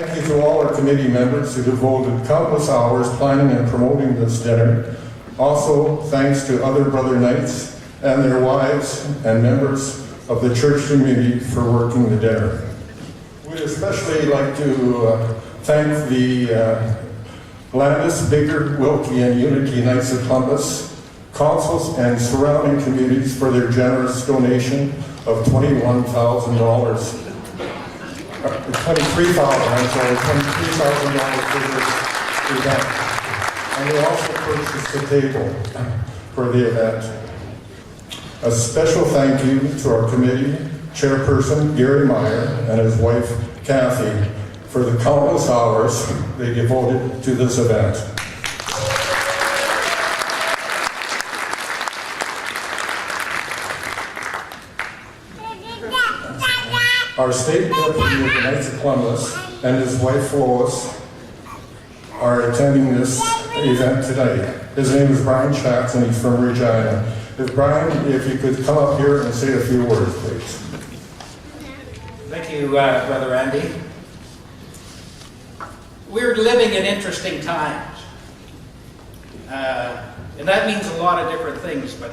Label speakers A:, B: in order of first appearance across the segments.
A: thank you to all our committee members who devoted countless hours planning and promoting this dinner. Also, thanks to other Brother Knights and their wives and members of the church community for working the dinner. We'd especially like to thank the Landis, Bigger, Wilkie, and Unity Knights of Columbus, councils and surrounding communities for their generous donation of $21,000. $23,000 for this event. And we also purchased a table for the event. A special thank you to our committee chairperson, Gary Meyer, and his wife, Kathy, for the countless hours they devoted to this event. Our state deputy of the Knights of Columbus and his wife Lois are attending this event tonight. His name is Brian Schatz and he's from Regina. Brian, if you could come up here and say a few words, please.
B: Thank you, Brother Andy. We're living in interesting times. And that means a lot of different things, but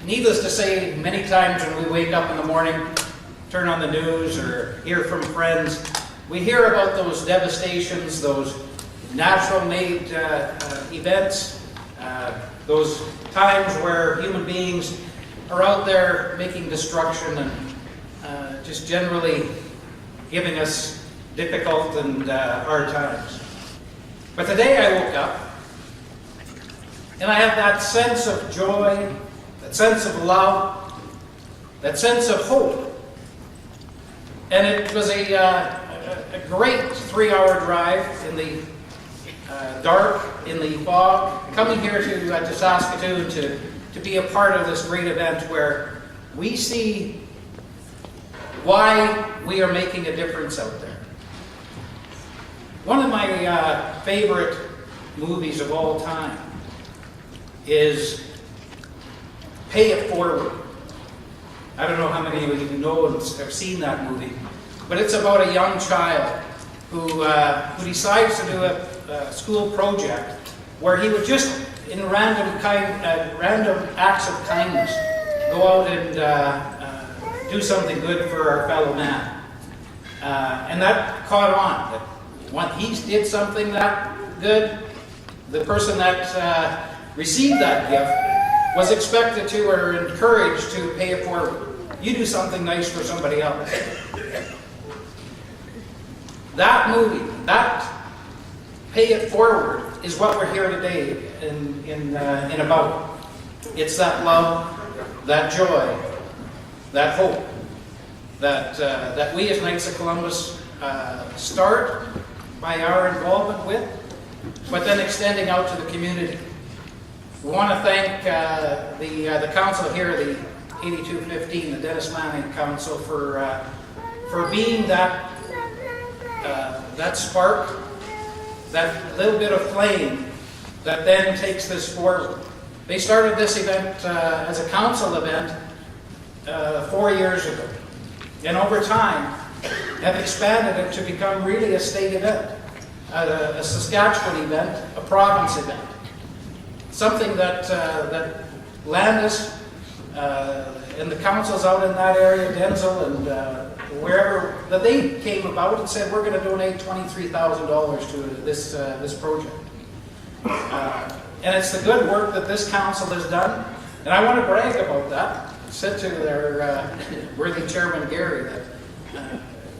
B: needless to say, many times when we wake up in the morning, turn on the news or hear from friends, we hear about those devastations, those natural-made events, those times where human beings are out there making destruction and just generally giving us difficult and hard times. But today I woke up and I have that sense of joy, that sense of love, that sense of hope. And it was a great 3-hour drive in the dark, in the fog, coming here to Saskatoon to be a part of this great event where we see why we are making a difference out there. One of my favorite movies of all time is Pay It Forward. I don't know how many of you know and have seen that movie, but it's about a young child who decides to do a school project where he would just, in random acts of kindness, go out and do something good for our fellow man. And that caught on. That when he did something that good, the person that received that gift was expected to or encouraged to pay it forward. You do something nice for somebody else. That movie, that Pay It Forward, is what we're here today in about. It's that love, that joy, that hope that we as Knights of Columbus start by our involvement with, but then extending out to the community. We want to thank the council here, the 8215, the Dennis Manning Council, for being that spark, that little bit of flame that then takes this forward. They started this event as a council event 4 years ago, and over time have expanded it to become really a state event, a Saskatchewan event, a province event. Something that Landis and the councils out in that area, Denzel and wherever, that they came about and said, we're going to donate $23,000 to this project. And it's the good work that this council has done, and I want to brag about that. I said to their worthy chairman, Gary, that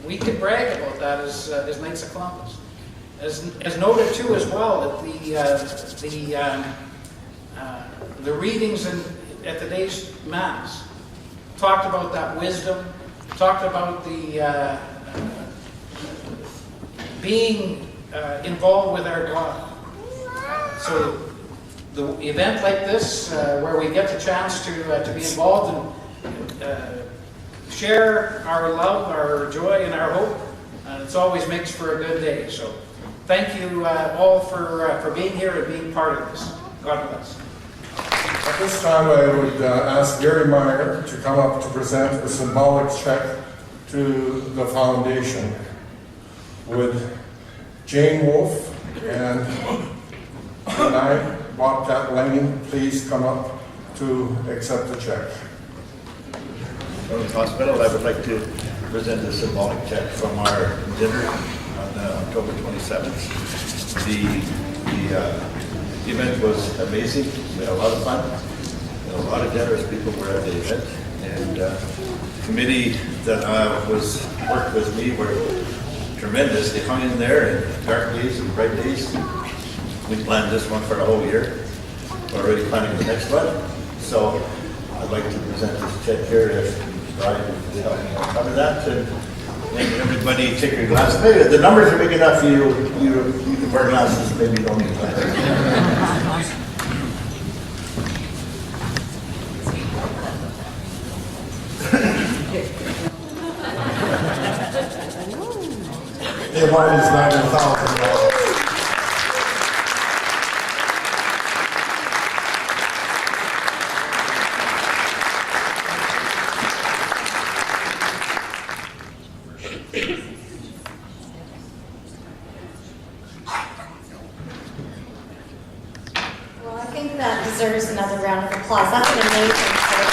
B: we can brag about that as Knights of Columbus. As noted too as well, that the readings at today's Mass talked about that wisdom, talked about the being involved with our God. So the event like this, where we get the chance to be involved and share our love, our joy, and our hope, it always makes for a good day. So thank you all for being here and being part of this. God bless.
A: At this time, I would ask Gary Meyer to come up to present a symbolic check to the foundation. Would Jane Wolf and I, Bobcat Lenny, please come up to accept the check?
C: Children's Hospital, I would like to present a symbolic check from our dinner on October 27th. The event was amazing. We had a lot of fun. And a lot of generous people were at the event. And the committee that worked with me were tremendous. They hung in there in dark days and bright days. We planned this one for a whole year. We're already planning the next one. So I'd like to present this check here if Brian would help me cover that. And everybody take your glasses. Maybe the numbers are big enough for you can wear glasses, maybe you don't need glasses.
A: The amount is $90,000.
D: Well, I think that deserves another round of applause. That's an amazing story.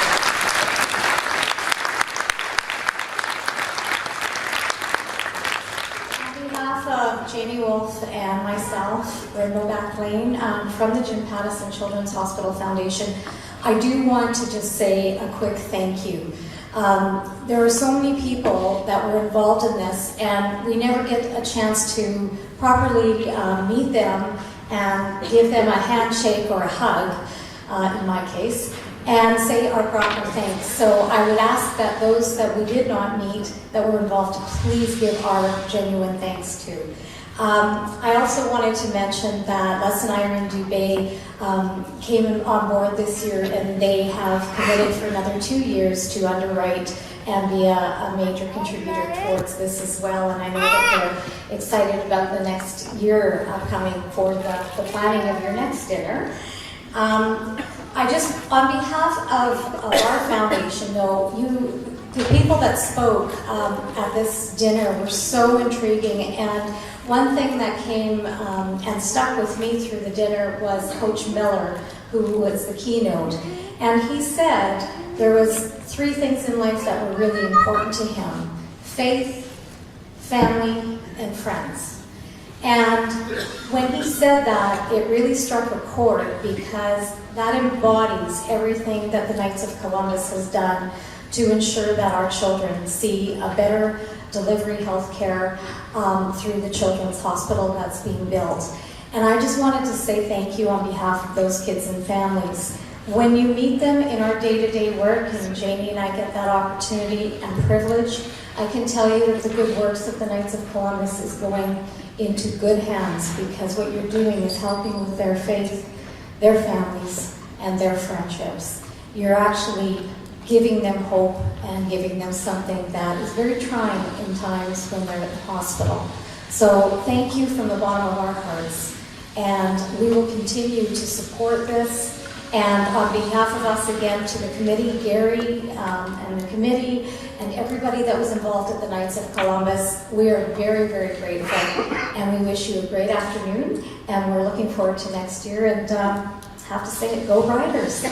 D: On behalf of Jamie Wolf and myself, Brenda McLean, from the Jim Pattison Children's Hospital Foundation, I do want to just say a quick thank you. There are so many people that were involved in this, and we never get a chance to properly meet them and give them a handshake or a hug, in my case, and say our proper thanks. So I would ask that those that we did not meet that were involved to please give our genuine thanks to. I also wanted to mention that Les and Irene Dubé came on board this year, and they have committed for another 2 years to underwrite and be a major contributor towards this as well. And I know that they're excited about the next year upcoming for the planning of your next dinner. I just, on behalf of our foundation, though, the people that spoke at this dinner were so intriguing, and one thing that came and stuck with me through the dinner was Coach Miller, who was the keynote. And he said there was 3 things in life that were really important to him: faith, family, and friends. And when he said that, it really struck a chord, because that embodies everything that the Knights of Columbus has done to ensure that our children see a better delivery health care through the Children's Hospital that's being built. And I just wanted to say thank you on behalf of those kids and families. When you meet them in our day-to-day work, and Janie and I get that opportunity and privilege, I can tell you that the good works of the Knights of Columbus is going into good hands, because what you're doing is helping with their faith, their families, and their friendships. You're actually giving them hope and giving them something that is very trying in times when they're at the hospital. So thank you from the bottom of our hearts, and we will continue to support this. And on behalf of us, again, to the committee, Gary and the committee, and everybody that was involved at the Knights of Columbus, we are very, very grateful, and we wish you a great afternoon, and we're looking forward to next year, and have to say it, go Riders!